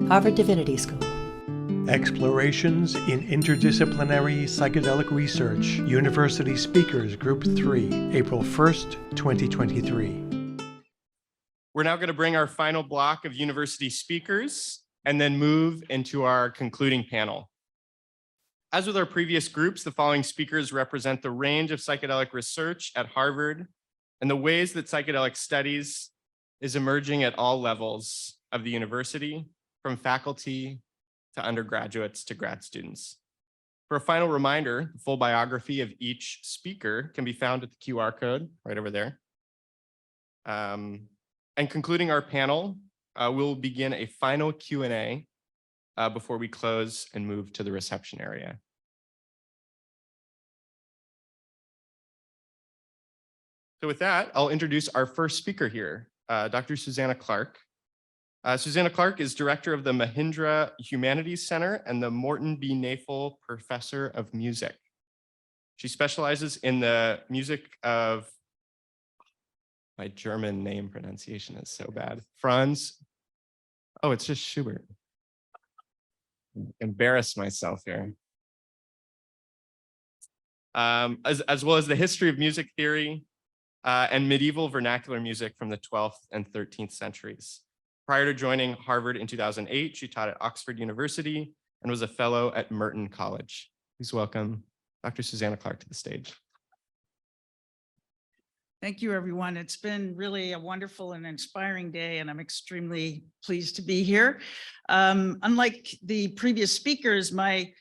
Harvard Divinity School. Explorations in Interdisciplinary Psychedelic Research, University Speakers Group 3, April 1st, 2023. We're now going to bring our final block of university speakers and then move into our concluding panel. As with our previous groups, the following speakers represent the range of psychedelic research at Harvard and the ways that psychedelic studies is emerging at all levels of the university, from faculty to undergraduates to grad students. For a final reminder, the full biography of each speaker can be found at the QR code right over there. And concluding our panel, we'll begin a final Q&A before we close and move to the reception area. So with that, I'll introduce our first speaker here, Dr. Suzannah Clark. Suzannah Clark is director of the Mahindra Humanities Center and the Morton B. Nafel Professor of Music. She specializes in the music of, my German name pronunciation is so bad, Franz, oh, it's just Schubert. Embarrass myself here. As well as the history of music theory and medieval vernacular music from the 12th and 13th centuries. Prior to joining Harvard in 2008, she taught at Oxford University and was a fellow at Merton College. Please welcome Dr. Suzannah Clark to the stage. Thank you, everyone. It's been really a wonderful and inspiring day, and I'm extremely pleased to be here. Unlike the previous speakers, my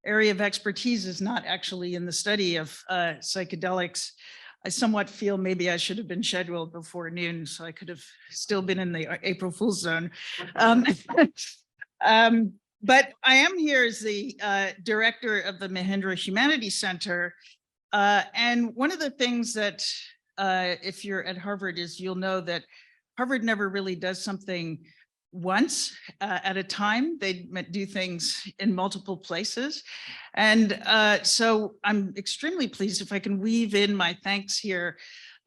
area of expertise is not actually in the study of psychedelics. I somewhat feel maybe I should have been scheduled before noon, so I could have still been in the April Fool's zone. But I am here as the director of the Mahindra Humanities Center. And one of the things that, if you're at Harvard, is you'll know that Harvard never really does something once at a time. They do things in multiple places. And so I'm extremely pleased if I can weave in my thanks here.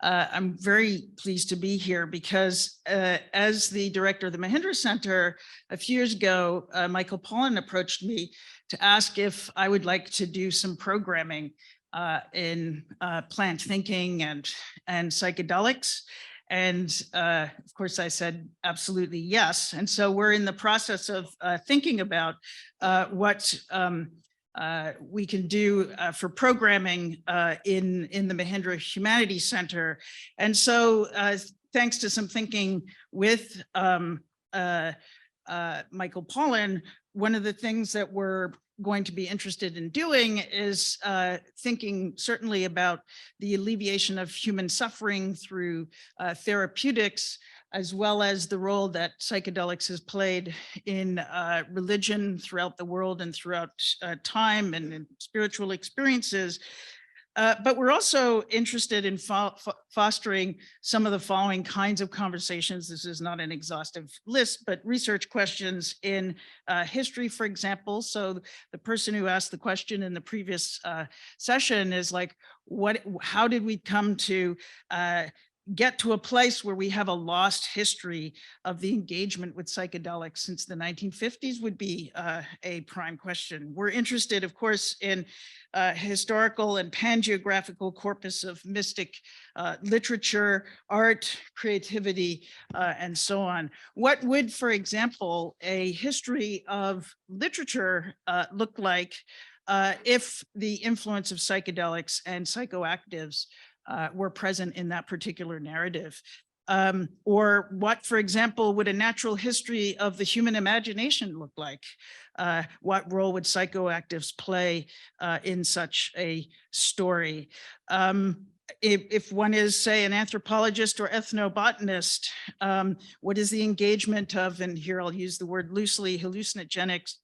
I'm very pleased to be here because as the director of the Mahindra Center, a few years ago, Michael Pollan approached me to ask if I would like to do some programming in plant thinking and psychedelics. And of course, I said, absolutely, yes. And so we're in the process of thinking about what we can do for programming in the Mahindra Humanities Center. And so thanks to some thinking with Michael Pollan, one of the things that we're going to be interested in doing is thinking certainly about the alleviation of human suffering through therapeutics, as well as the role that psychedelics has played in religion throughout the world and throughout time and in spiritual experiences. But we're also interested in fostering some of the following kinds of conversations. This is not an exhaustive list, but research questions in history, for example. So the person who asked the question in the previous session is like, how did we come to get to a place where we have a lost history of the engagement with psychedelics since the 1950s would be a prime question. We're interested, of course, in historical and pan-geographical corpus of mystic literature, art, creativity, and so on. What would, for example, a history of literature look like if the influence of psychedelics and psychoactives were present in that particular narrative? Or what, for example, would a natural history of the human imagination look like? What role would psychoactives play in such a story? If one is, say, an anthropologist or ethnobotanist, what is the engagement of, and here I'll use the word loosely, hallucinogens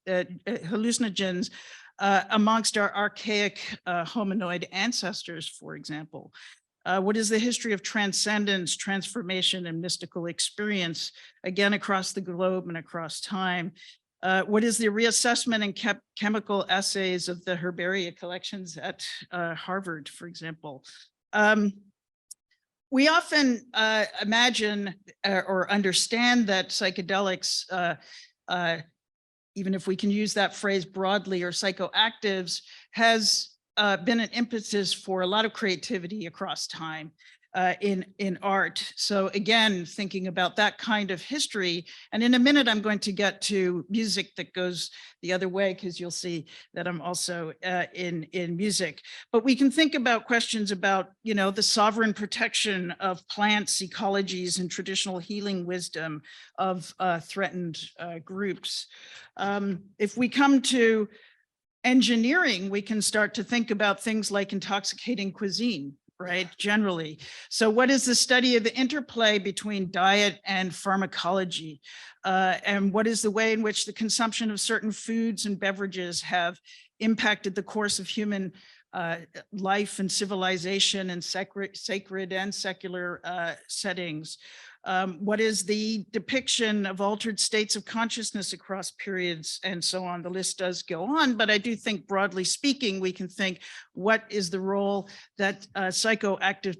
amongst our archaic hominoid ancestors, for example? What is the history of transcendence, transformation, and mystical experience, again, across the globe and across time? What is the reassessment and chemical assays of the herbaria collections at Harvard, for example? We often imagine or understand that psychedelics even if we can use that phrase broadly, or psychoactives, has been an impetus for a lot of creativity across time in art. So again, thinking about that kind of history, and in a minute, I'm going to get to music that goes the other way, because you'll see that I'm also in music. But we can think about questions about, you know, the sovereign protection of plants, ecologies, and traditional healing wisdom of threatened groups. If we come to engineering, we can start to think about things like intoxicating cuisine, right? Generally. So what is the study of the interplay between diet and pharmacology? And what is the way in which the consumption of certain foods and beverages have impacted the course of human life and civilization in sacred and secular settings? What is the depiction of altered states of consciousness across periods, and so on? The list does go on, but I do think, broadly speaking, we can think, what is the role that psychoactive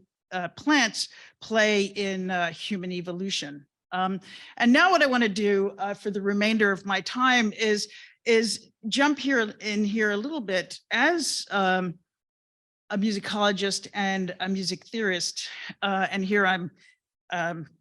plants play in human evolution? And now what I want to do for the remainder of my time is jump here a little bit as a musicologist and a music theorist, and here I'm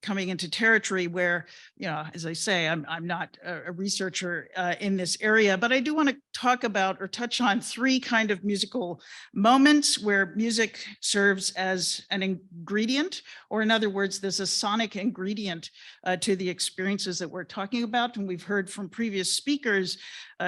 coming into territory where, you know, as I say, I'm not a researcher in this area, but I do want to talk about or touch on three kind of musical moments where music serves as an ingredient, or in other words, there's a sonic ingredient to the experiences that we're talking about. And we've heard from previous speakers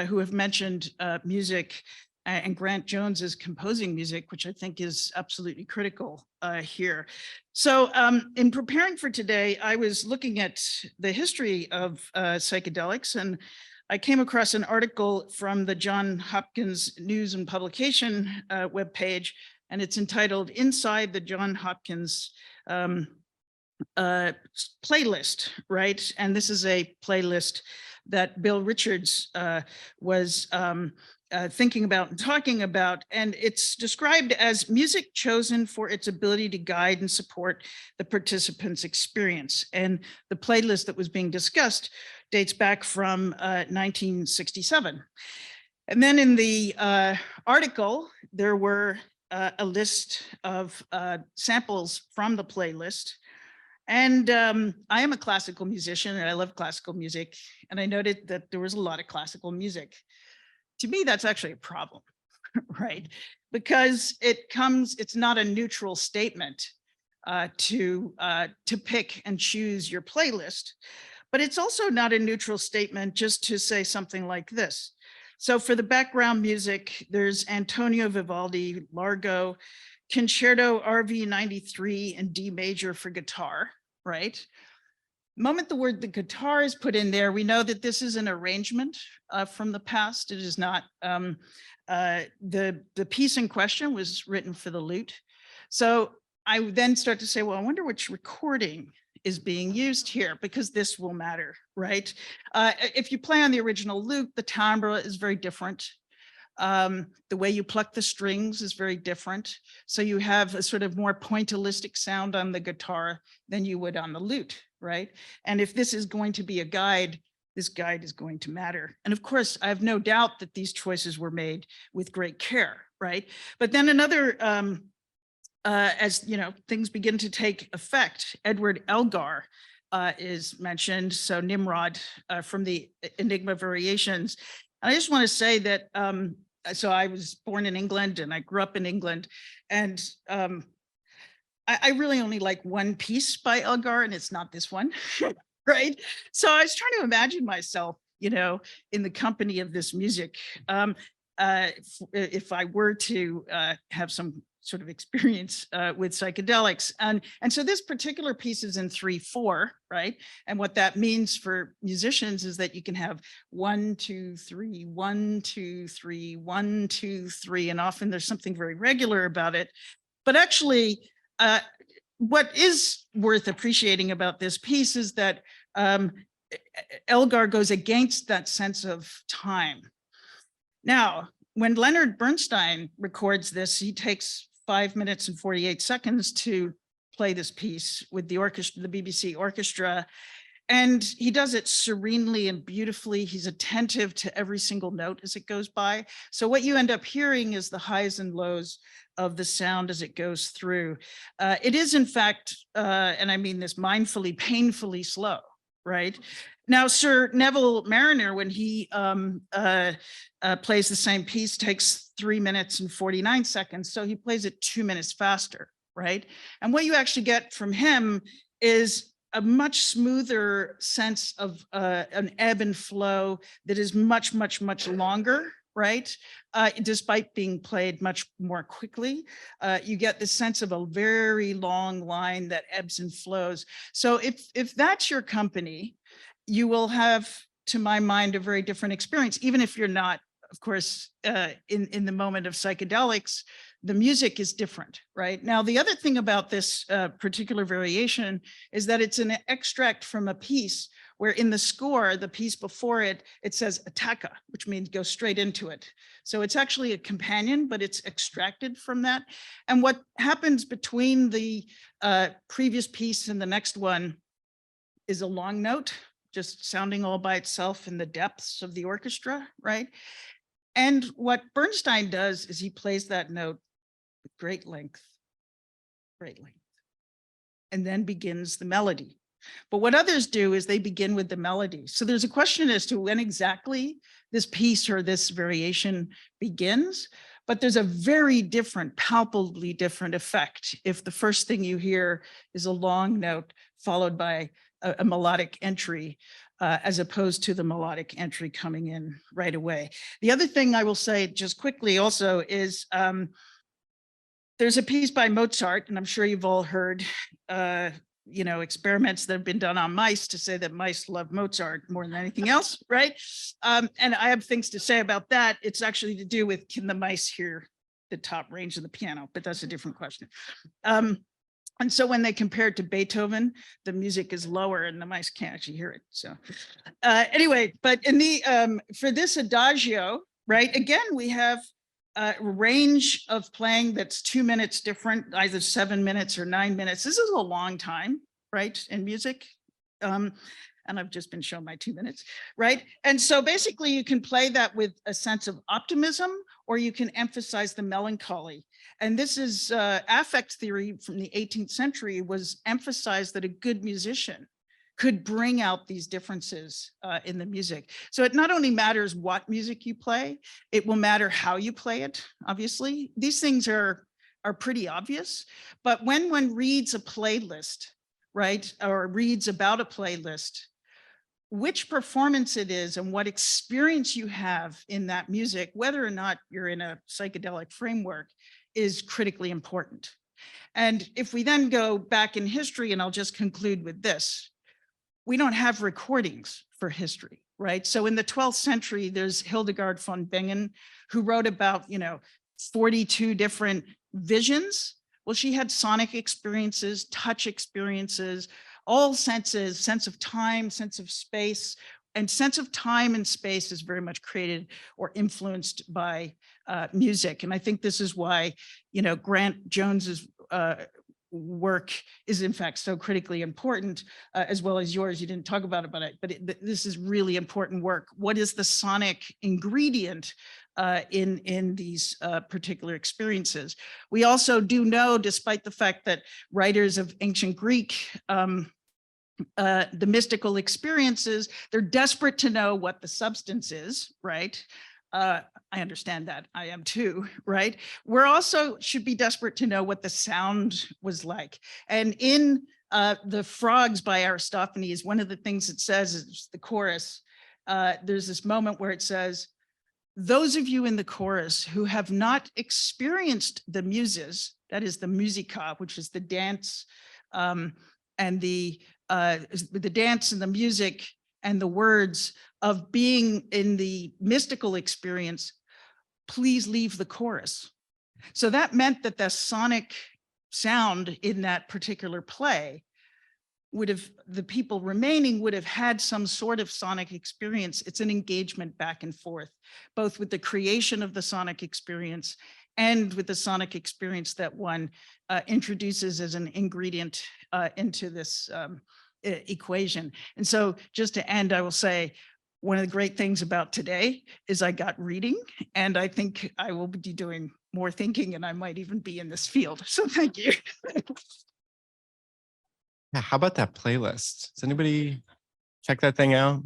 who have mentioned music and Grant Jones is composing music, which I think is absolutely critical here. So in preparing for today, I was looking at the history of psychedelics, and I came across an article from the Johns Hopkins News and Publication webpage, and it's entitled "Inside the Johns Hopkins Playlist," right? And this is a playlist that Bill Richards was thinking about and talking about, and it's described as music chosen for its ability to guide and support the participant's experience. And the playlist that was being discussed dates back from 1967. And then in the article, there were a list of samples from the playlist. And I am a classical musician, and I love classical music, and I noted that there was a lot of classical music. To me, that's actually a problem, right? Because it's not a neutral statement to pick and choose your playlist, but it's also not a neutral statement just to say something like this. So for the background music, there's Antonio Vivaldi, Largo, Concerto RV 93 in D major for guitar, right? The moment the word the guitar is put in there, we know that this is an arrangement from the past. It is not, the piece in question was written for the lute. So I then start to say, well, I wonder which recording is being used here, because this will matter, right? If you play on the original lute, the timbre is very different. The way you pluck the strings is very different. So you have a sort of more pointillistic sound on the guitar than you would on the lute, right? And if this is going to be a guide, this guide is going to matter. And of course, I have no doubt that these choices were made with great care, right? But then another, as you know, things begin to take effect, Edward Elgar is mentioned. So Nimrod from the Enigma Variations. I just want to say that, so I was born in England and I grew up in England, and I really only like one piece by Elgar, and it's not this one, right? So I was trying to imagine myself, you know, in the company of this music. If I were to have some sort of experience with psychedelics. And so this particular piece is in 3/4, right? And what that means for musicians is that you can have 1, 2, 3, 1, 2, 3, 1, 2, 3, and often there's something very regular about it. But actually, what is worth appreciating about this piece is that Elgar goes against that sense of time. Now, when Leonard Bernstein records this, he takes 5 minutes and 48 seconds to play this piece with the orchestra, the BBC orchestra. And he does it serenely and beautifully. He's attentive to every single note as it goes by. So what you end up hearing is the highs and lows of the sound as it goes through. It is, in fact, and I mean this mindfully, painfully slow, right? Now, Sir Neville Mariner, when he plays the same piece, takes 3 minutes and 49 seconds. So he plays it 2 minutes faster, right? And what you actually get from him is a much smoother sense of an ebb and flow that is much, much, much longer, right? Despite being played much more quickly, you get the sense of a very long line that ebbs and flows. So if that's your company, you will have, to my mind, a very different experience, even if you're not, of course, in the moment of psychedelics. The music is different, right? Now, the other thing about this particular variation is that it's an extract from a piece where in the score, the piece before it, it says attacca, which means go straight into it. So it's actually a companion, but it's extracted from that. And what happens between the previous piece and the next one is a long note, just sounding all by itself in the depths of the orchestra, right? And what Bernstein does is he plays that note with great length, and then begins the melody. But what others do is they begin with the melody. So there's a question as to when exactly this piece or this variation begins, but there's a very different, palpably different effect if the first thing you hear is a long note followed by a melodic entry, as opposed to the melodic entry coming in right away. The other thing I will say just quickly also is there's a piece by Mozart, and I'm sure you've all heard, experiments that have been done on mice to say that mice love Mozart more than anything else, right? And I have things to say about that. It's actually to do with, can the mice hear the top range of the piano? But that's a different question. And so when they compare it to Beethoven, the music is lower and the mice can't actually hear it. So anyway, but in the for this adagio, right, again, we have a range of playing that's 2 minutes different, either 7 minutes or 9 minutes. This is a long time, right, in music. And I've just been shown my 2 minutes, right? And so basically you can play that with a sense of optimism, or you can emphasize the melancholy. And this is affect theory from the 18th century was emphasized that a good musician could bring out these differences in the music. So it not only matters what music you play, it will matter how you play it, obviously. These things are pretty obvious, but when one reads a playlist, right, or reads about a playlist, which performance it is and what experience you have in that music, whether or not you're in a psychedelic framework, is critically important. And if we then go back in history, and I'll just conclude with this, we don't have recordings for history, right? So in the 12th century, there's Hildegard von Bingen, who wrote about, 42 different visions. Well, she had sonic experiences, touch experiences, all senses, sense of time, sense of space, and sense of time and space is very much created or influenced by music. And I think this is why, Grant Jones's work is in fact so critically important, as well as yours. You didn't talk about it, but this is really important work. What is the sonic ingredient in these particular experiences? We also do know, despite the fact that writers of ancient Greek, the mystical experiences, they're desperate to know what the substance is, right? I understand that, I am too, right? We're also should be desperate to know what the sound was like. And in the Frogs by Aristophanes, one of the things it says is the chorus, there's this moment where it says, those of you in the chorus who have not experienced the muses, that is the musica, which is the dance and the dance and the music and the words of being in the mystical experience, please leave the chorus. So that meant that the sonic sound in that particular play the people remaining would have had some sort of sonic experience. It's an engagement back and forth, both with the creation of the sonic experience and with the sonic experience that one introduces as an ingredient into this equation. And so just to end, I will say, one of the great things about today is I got reading, and I think I will be doing more thinking, and I might even be in this field. So thank you. Yeah, how about that playlist? Does anybody check that thing out?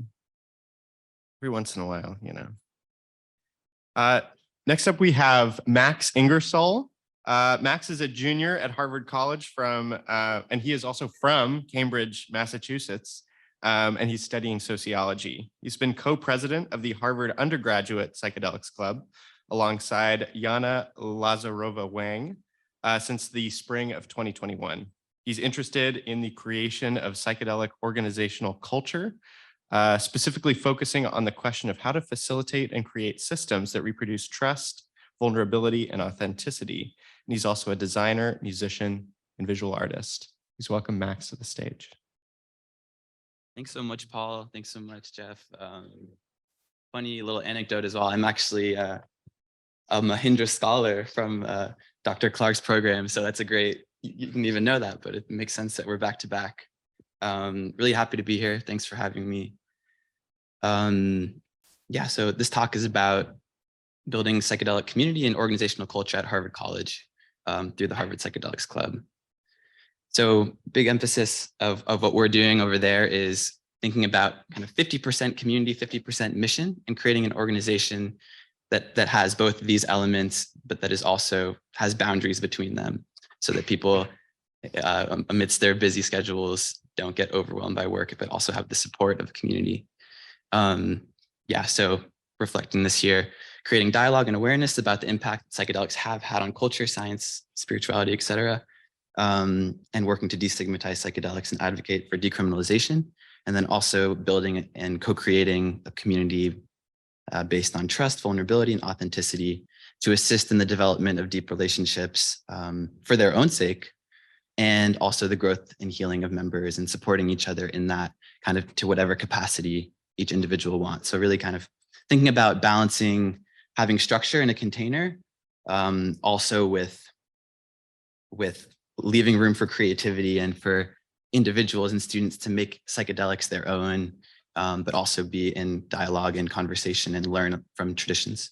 Every once in a while, you know. Next up, we have Max Ingersoll. Max is a junior at Harvard College and he is also from Cambridge, Massachusetts. And he's studying sociology. He's been co-president of the Harvard Undergraduate Psychedelics Club alongside Yana Lazarova-Wang since the spring of 2021. He's interested in the creation of psychedelic organizational culture, specifically focusing on the question of how to facilitate and create systems that reproduce trust, vulnerability, and authenticity. And he's also a designer, musician, and visual artist. Please welcome Max to the stage. Thanks so much, Paul. Thanks so much, Jeff. Funny little anecdote as well. I'm actually a Mahindra scholar from Dr. Clark's program. So that's a great, you didn't even know that, but it makes sense that we're back to back. Really happy to be here. Thanks for having me. Yeah, so this talk is about building psychedelic community and organizational culture at Harvard College through the Harvard Psychedelics Club. So big emphasis of what we're doing over there is thinking about kind of 50% community, 50% mission, and creating an organization that has both of these elements, but that is also has boundaries between them so that people amidst their busy schedules don't get overwhelmed by work, but also have the support of the community. Yeah, so reflecting this year, creating dialogue and awareness about the impact psychedelics have had on culture, science, spirituality, et cetera. And working to destigmatize psychedelics and advocate for decriminalization, and then also building and co-creating a community based on trust, vulnerability, and authenticity to assist in the development of deep relationships for their own sake, and also the growth and healing of members and supporting each other in that kind of to whatever capacity each individual wants. So really kind of thinking about balancing having structure in a container, also with leaving room for creativity and for individuals and students to make psychedelics their own, but also be in dialogue and conversation and learn from traditions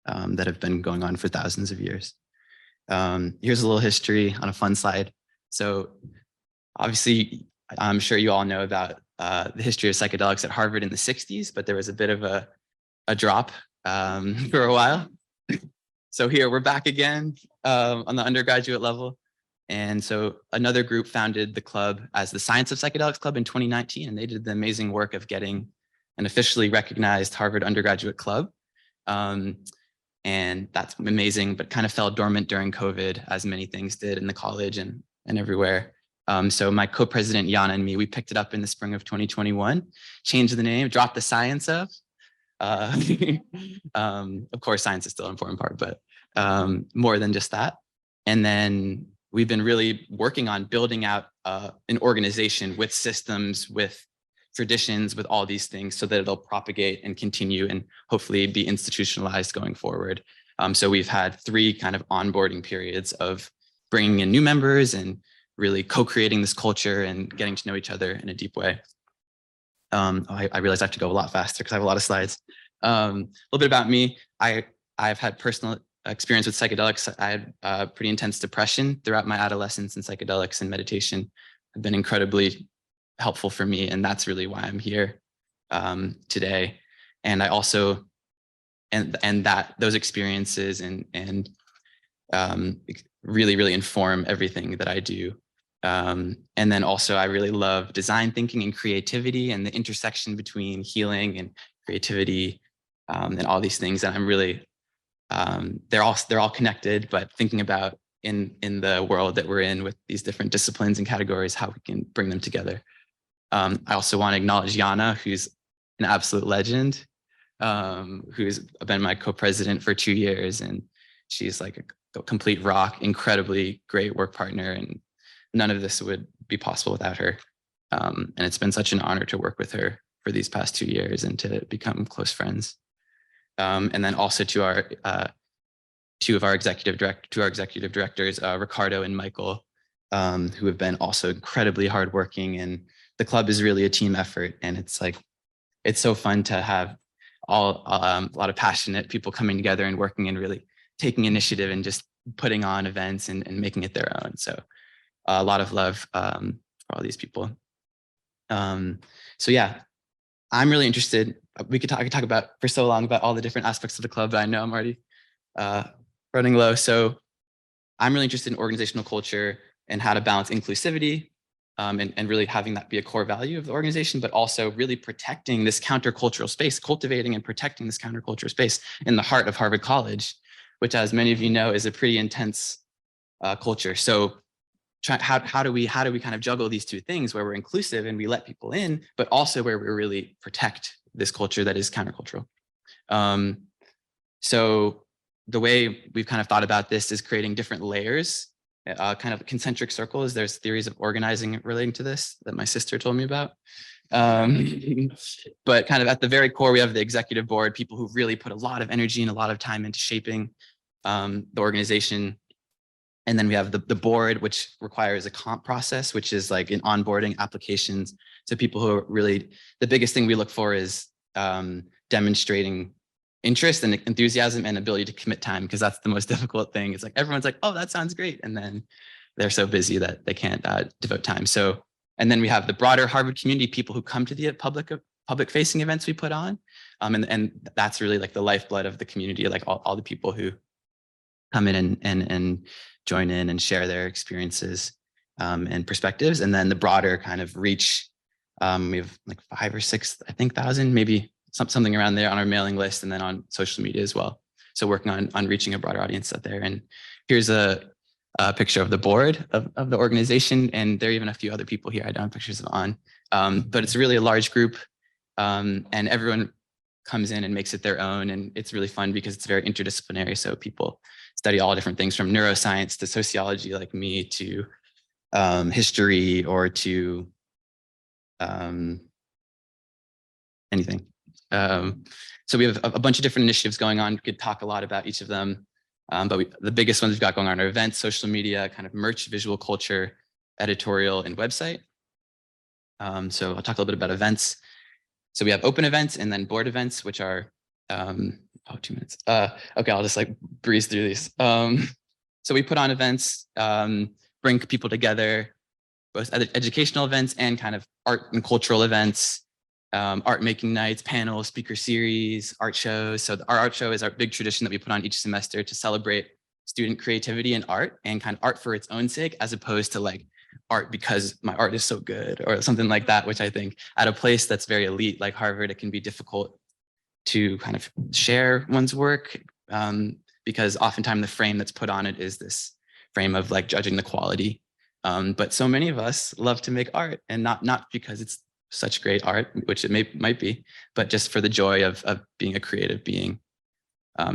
that have been going on for thousands of years. Here's a little history on a fun slide. So obviously, I'm sure you all know about the history of psychedelics at Harvard in the 60s, but there was a bit of a drop for a while. So here we're back again on the undergraduate level. And so another group founded the club as the Science of Psychedelics Club in 2019, and they did the amazing work of getting an officially recognized Harvard undergraduate club. And that's amazing, but kind of fell dormant during COVID, as many things did in the college and everywhere. So my co-president, Yana, and me, we picked it up in the spring of 2021, changed the name, dropped the science of. Of course, science is still an important part, but more than just that. And then we've been really working on building out an organization with systems, with traditions, with all these things so that it'll propagate and continue and hopefully be institutionalized going forward. So we've had 3 kind of onboarding periods of bringing in new members and really co-creating this culture and getting to know each other in a deep way. I realize I have to go a lot faster because I have a lot of slides. A little bit about me. I've had personal experience with psychedelics. I had pretty intense depression throughout my adolescence, and psychedelics and meditation have been incredibly helpful for me. And that's really why I'm here today. And I also, and that those experiences and really inform everything that I do. And then also I really love design thinking and creativity and the intersection between healing and creativity and all these things. And I'm really, they're all connected, but thinking about in the world that we're in with these different disciplines and categories, how we can bring them together. I also want to acknowledge Yana, who's an absolute legend, who's been my co-president for 2 years, and she's like a complete rock, incredibly great work partner, and none of this would be possible without her. And it's been such an honor to work with her for these past 2 years and to become close friends. And then also to our two of our executive directors, Ricardo and Michael, who have been also incredibly hardworking and the club is really a team effort, and it's like, it's so fun to have a lot of passionate people coming together and working and really taking initiative and just putting on events and making it their own. So a lot of love for all these people. So yeah, I'm really interested. I could talk about for so long about all the different aspects of the club, but I know I'm already running low. So I'm really interested in organizational culture and how to balance inclusivity, and really having that be a core value of the organization, but also really protecting this countercultural space, cultivating and protecting this countercultural space in the heart of Harvard College, which, as many of you know, is a pretty intense culture. So how do we kind of juggle these two things where we're inclusive and we let people in, but also where we really protect this culture that is countercultural? So the way we've kind of thought about this is creating different layers, kind of concentric circles. There's theories of organizing relating to this that my sister told me about. But kind of at the very core, we have the executive board, people who really put a lot of energy and a lot of time into shaping the organization. And then we have the board, which requires a comp process, which is like in onboarding applications. So people who are really, the biggest thing we look for is demonstrating interest and enthusiasm and ability to commit time, because that's the most difficult thing. It's like, everyone's like, oh, that sounds great. And then they're so busy that they can't devote time. So, and then we have the broader Harvard community, people who come to the public facing events we put on. And that's really like the lifeblood of the community, like all the people who come in and join in and share their experiences and perspectives. And then the broader kind of reach, we have like 5 or 6, I think, thousand, maybe something around there on our mailing list, and then on social media as well. So working on reaching a broader audience out there. And here's a picture of the board of the organization. And there are even a few other people here I don't have pictures of on, but it's really a large group, and everyone comes in and makes it their own. And it's really fun because it's very interdisciplinary. So people study all different things, from neuroscience to sociology, like me, to history, or to anything. So we have a bunch of different initiatives going on. We could talk a lot about each of them, but the biggest ones we've got going on are events, social media, kind of merch, visual culture, editorial, and website. So I'll talk a little bit about events. So we have open events and then board events, which are, 2 minutes. Okay, I'll just like breeze through these. So we put on events, bring people together, both educational events and kind of art and cultural events, art making nights, panels, speaker series, art shows. So our art show is our big tradition that we put on each semester to celebrate student creativity and art, and kind of art for its own sake, as opposed to like art because my art is so good or something like that, which I think at a place that's very elite like Harvard, it can be difficult to kind of share one's work, because oftentimes the frame that's put on it is this frame of like judging the quality. But so many of us love to make art, and not because it's such great art, which it might be, but just for the joy of being a creative being.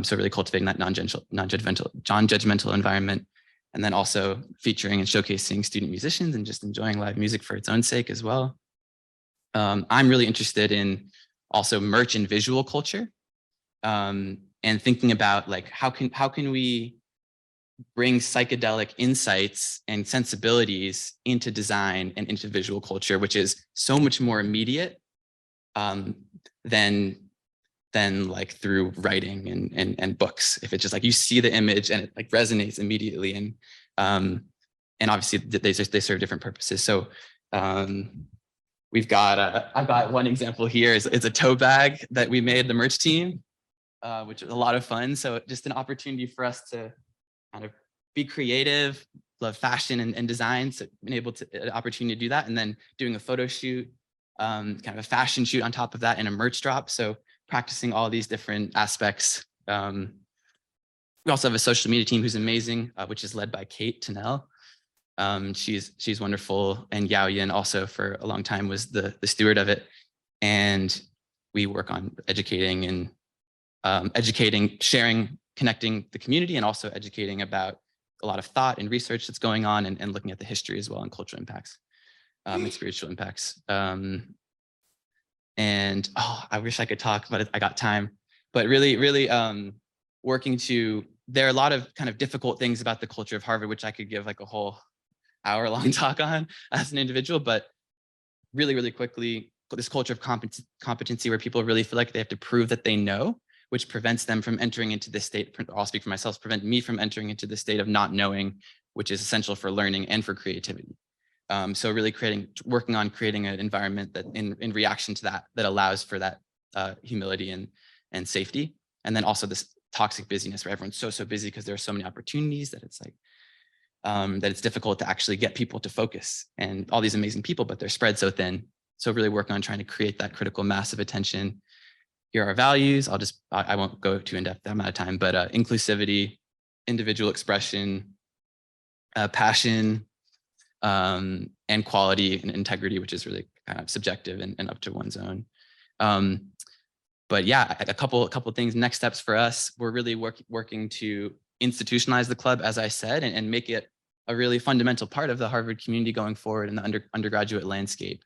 So really cultivating that non-judgmental environment, and then also featuring and showcasing student musicians and just enjoying live music for its own sake as well. I'm really interested in also merch and visual culture, and thinking about like how can we bring psychedelic insights and sensibilities into design and into visual culture, which is so much more immediate than like through writing and books. If it's just like you see the image and it like resonates immediately, and obviously they serve different purposes. So we've got I've got one example here. It's a tote bag that we made, the merch team, which was a lot of fun. So just an opportunity for us to kind of be creative, love fashion and design. So being able to an opportunity to do that, and then doing a photo shoot, kind of a fashion shoot on top of that, and a merch drop. So practicing all these different aspects. We also have a social media team who's amazing, which is led by Kate Tennell. She's wonderful, and Yao Yin also for a long time was the steward of it. And we work on educating and sharing, connecting the community, and also educating about a lot of thought and research that's going on, and looking at the history as well, and cultural impacts, and spiritual impacts. And I wish I could talk, but I got time. But really working to, there are a lot of kind of difficult things about the culture of Harvard, which I could give like a whole hour-long talk on as an individual, but really, really quickly, this culture of competency where people really feel like they have to prove that they know, which prevents them from entering into this state. I'll speak for myself, prevent me from entering into the state of not knowing, which is essential for learning and for creativity. So really working on creating an environment that in reaction to that, that allows for that humility and safety. And then also this toxic busyness where everyone's so busy because there are so many opportunities that it's like, that it's difficult to actually get people to focus, and all these amazing people, but they're spread so thin. So really working on trying to create that critical mass of attention. Here are our values. I won't go too in depth, I'm out of time, but inclusivity, individual expression, passion, and quality and integrity, which is really kind of subjective and up to one's own. But yeah, a couple things, next steps for us. We're really working to institutionalize the club, as I said, and make it a really fundamental part of the Harvard community going forward in the undergraduate landscape.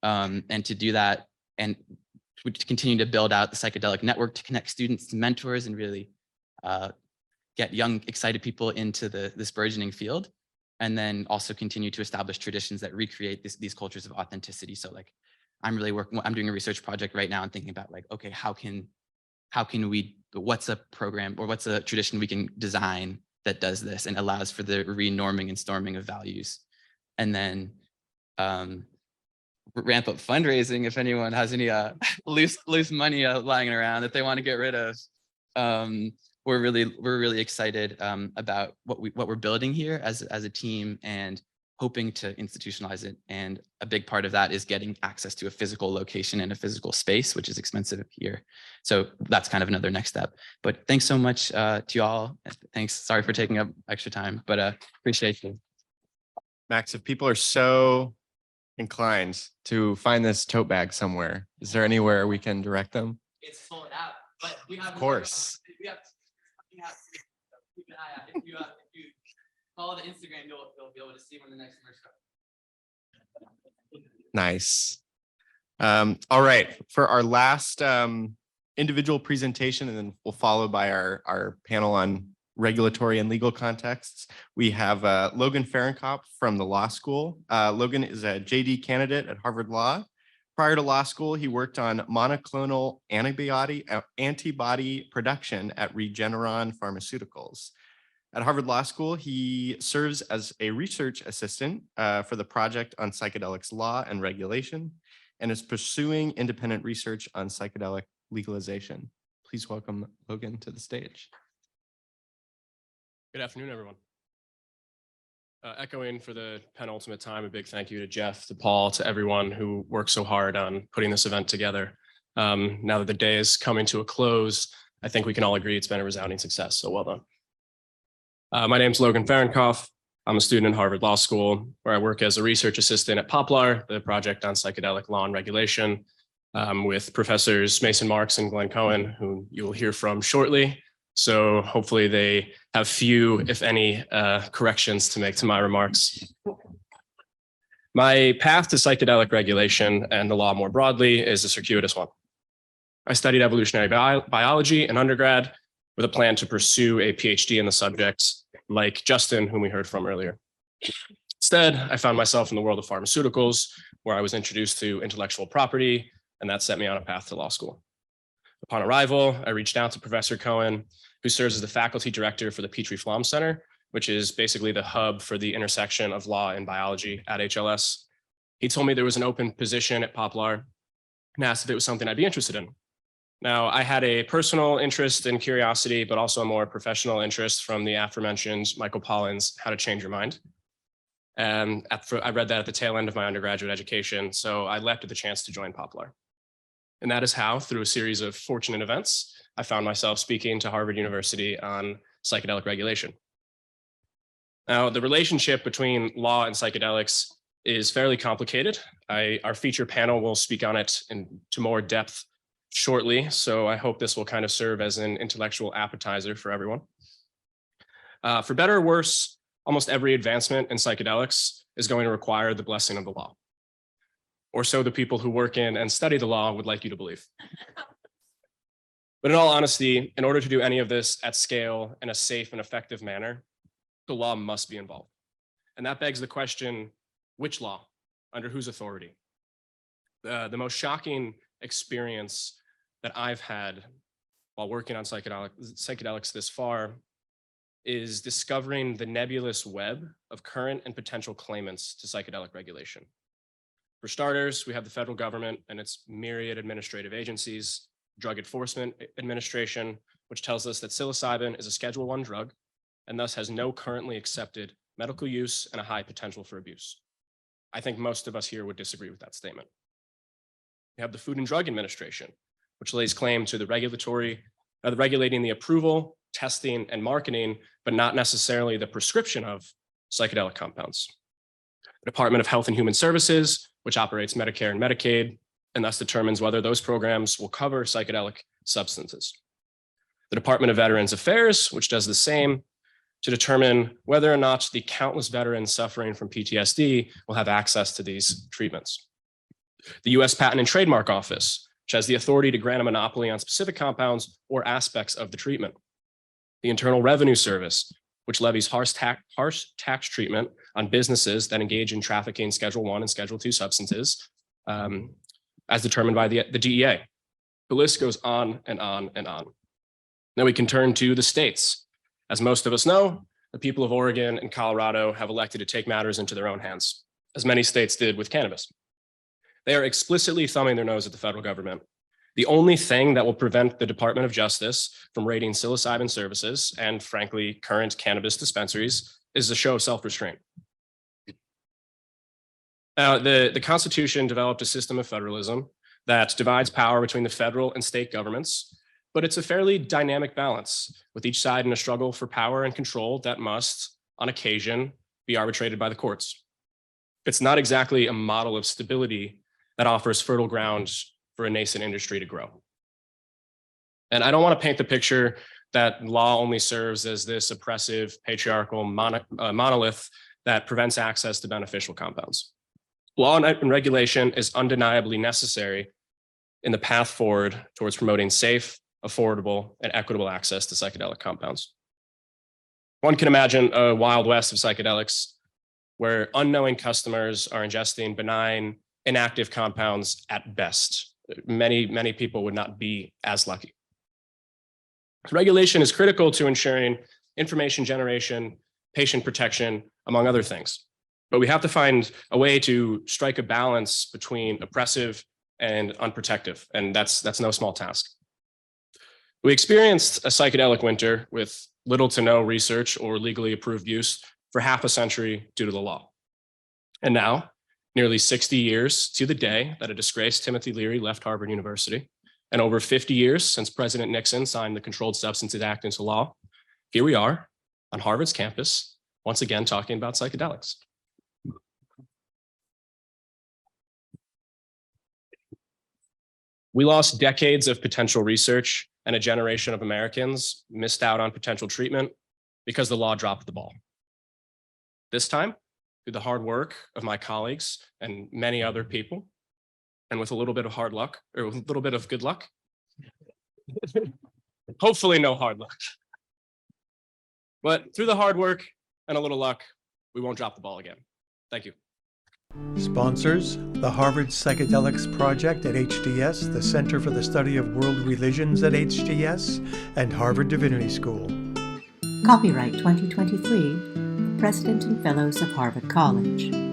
And to do that, and to continue to build out the psychedelic network to connect students to mentors and really get young, excited people into this burgeoning field. And then also continue to establish traditions that recreate these cultures of authenticity. So like, I'm doing a research project right now and thinking about like, okay, how can what's a program or what's a tradition we can design that does this and allows for the renorming and storming of values. And then ramp up fundraising if anyone has any loose money lying around that they want to get rid of. We're really excited about what we're building here as a team and hoping to institutionalize it. And a big part of that is getting access to a physical location and a physical space, which is expensive here. So that's kind of another next step. But thanks so much to you all. Thanks. Sorry for taking up extra time, but appreciate you. Max, if people are so inclined to find this tote bag somewhere, is there anywhere we can direct them? It's sold out, but we have. Of course. Keep an eye out. If you follow the Instagram, you'll be able to see when the next merch comes. Nice. All right, for our last individual presentation, and then we'll follow by our panel on regulatory and legal contexts. We have Logan Fahrenkopf from the law school. Logan is a JD candidate at Harvard Law. Prior to law school, he worked on monoclonal antibody production at Regeneron Pharmaceuticals. At Harvard Law School, he serves as a research assistant for the project on psychedelics law and regulation, and is pursuing independent research on psychedelic legalization. Please welcome Logan to the stage. Good afternoon, everyone. Echoing for the penultimate time, a big thank you to Jeff, to Paul, to everyone who worked so hard on putting this event together. Now that the day is coming to a close, I think we can all agree it's been a resounding success, so well done. My name's Logan Fahrenkopf. I'm a student at Harvard Law School, where I work as a research assistant at POPLAR, the project on psychedelic law and regulation, with professors Mason Marks and Glenn Cohen, who you will hear from shortly. So hopefully they have few, if any, corrections to make to my remarks. My path to psychedelic regulation and the law more broadly is a circuitous one. I studied evolutionary biology in undergrad with a plan to pursue a PhD in the subject, like Justin, whom we heard from earlier. Instead, I found myself in the world of pharmaceuticals, where I was introduced to intellectual property, and that set me on a path to law school. Upon arrival, I reached out to Professor Cohen, who serves as the faculty director for the Petrie-Flom Center, which is basically the hub for the intersection of law and biology at HLS. He told me there was an open position at POPLAR and asked if it was something I'd be interested in. Now, I had a personal interest and curiosity, but also a more professional interest from the aforementioned Michael Pollan's How to Change Your Mind. And I read that at the tail end of my undergraduate education, so I leapt at the chance to join POPLAR. And that is how, through a series of fortunate events, I found myself speaking to Harvard University on psychedelic regulation. Now, the relationship between law and psychedelics is fairly complicated. Our feature panel will speak on it to more depth shortly, so I hope this will kind of serve as an intellectual appetizer for everyone. For better or worse, almost every advancement in psychedelics is going to require the blessing of the law. Or so the people who work in and study the law would like you to believe. But in all honesty, in order to do any of this at scale in a safe and effective manner, the law must be involved. And that begs the question, which law? Under whose authority? The most shocking experience that I've had while working on psychedelics this far is discovering the nebulous web of current and potential claimants to psychedelic regulation. For starters, we have the federal government and its myriad administrative agencies, Drug Enforcement Administration, which tells us that psilocybin is a Schedule I drug and thus has no currently accepted medical use and a high potential for abuse. I think most of us here would disagree with that statement. We have the Food and Drug Administration, which lays claim to the regulating the approval, testing, and marketing, but not necessarily the prescription of psychedelic compounds. The Department of Health and Human Services, which operates Medicare and Medicaid, and thus determines whether those programs will cover psychedelic substances. The Department of Veterans Affairs, which does the same to determine whether or not the countless veterans suffering from PTSD will have access to these treatments. The US Patent and Trademark Office, which has the authority to grant a monopoly on specific compounds or aspects of the treatment. The Internal Revenue Service, which levies harsh tax treatment on businesses that engage in trafficking Schedule I and Schedule II substances, as determined by the DEA. The list goes on and on and on. Now we can turn to the states. As most of us know, the people of Oregon and Colorado have elected to take matters into their own hands, as many states did with cannabis. They are explicitly thumbing their nose at the federal government. The only thing that will prevent the Department of Justice from raiding psilocybin services and, frankly, current cannabis dispensaries is a show of self-restraint. The Constitution developed a system of federalism that divides power between the federal and state governments, but it's a fairly dynamic balance, with each side in a struggle for power and control that must, on occasion, be arbitrated by the courts. It's not exactly a model of stability that offers fertile ground for a nascent industry to grow. And I don't want to paint the picture that law only serves as this oppressive, patriarchal monolith that prevents access to beneficial compounds. Law and regulation is undeniably necessary in the path forward towards promoting safe, affordable, and equitable access to psychedelic compounds. One can imagine a wild west of psychedelics where unknowing customers are ingesting benign, inactive compounds at best. Many people would not be as lucky. Regulation is critical to ensuring information generation, patient protection, among other things. But we have to find a way to strike a balance between oppressive and unprotective, and that's no small task. We experienced a psychedelic winter with little to no research or legally approved use for half a century due to the law. And now, nearly 60 years to the day that a disgraced Timothy Leary left Harvard University, and over 50 years since President Nixon signed the Controlled Substances Act into law, here we are on Harvard's campus, once again talking about psychedelics. We lost decades of potential research, and a generation of Americans missed out on potential treatment because the law dropped the ball. This time, through the hard work of my colleagues and many other people, and with a little bit of hard luck, or with a little bit of good luck, hopefully no hard luck. But through the hard work and a little luck, we won't drop the ball again. Thank you. Sponsors: the Harvard Psychedelics Project at HDS, the Center for the Study of World Religions at HDS, and Harvard Divinity School. Copyright 2023, the President and Fellows of Harvard College.